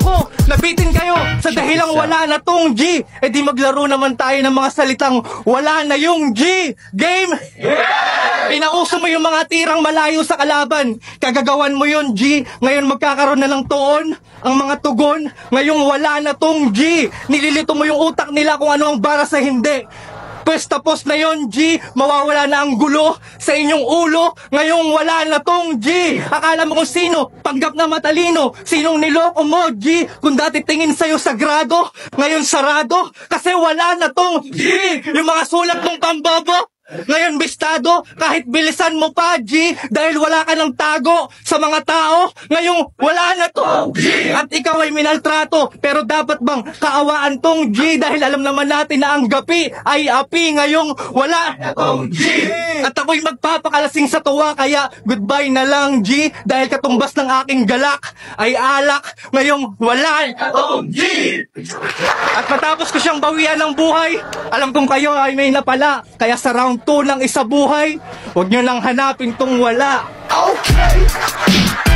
ko, nabitin kayo sa dahilang wala na tong G. Eh di maglaro naman tayo ng mga salitang wala na yung G. Game? Yeah! Pinauso mo yung mga tirang malayo sa kalaban. Kagagawan mo yun, G. Ngayon magkakaroon na ng tuon ang mga tugon. Ngayong wala na tong G. Nililito mo yung utak nila kung ano ang bara sa hindi. Pwes tapos na yon, G. Mawawala na ang gulo sa inyong ulo. Ngayong wala na tong G. Akala mo kung sino, panggap na matalino. Sinong niloko mo, G. Kung dati tingin sa'yo sagrado, ngayon sarado. Kasi wala na tong G. Yung mga sulat mong pambobo, ngayon bistado, kahit bilisan mo pa, G. Dahil wala ka ng tago sa mga tao. Ngayong wala na to, G. At ikaw ay minaltrato. Pero dapat bang kaawaan tong G? Dahil alam naman natin na ang gapi ay api. Ngayong wala na tong G. At ako'y magpapakalasing sa tuwa. Kaya goodbye na lang, G. Dahil katumbas ng aking galak ay alak. Ngayong wala na tong G. At matapos ko siyang bawian ng buhay, alam kong kayo ay may napala. Kaya sa round 2 ng isa buhay, huwag nyo nang hanapin tong wala. Okay!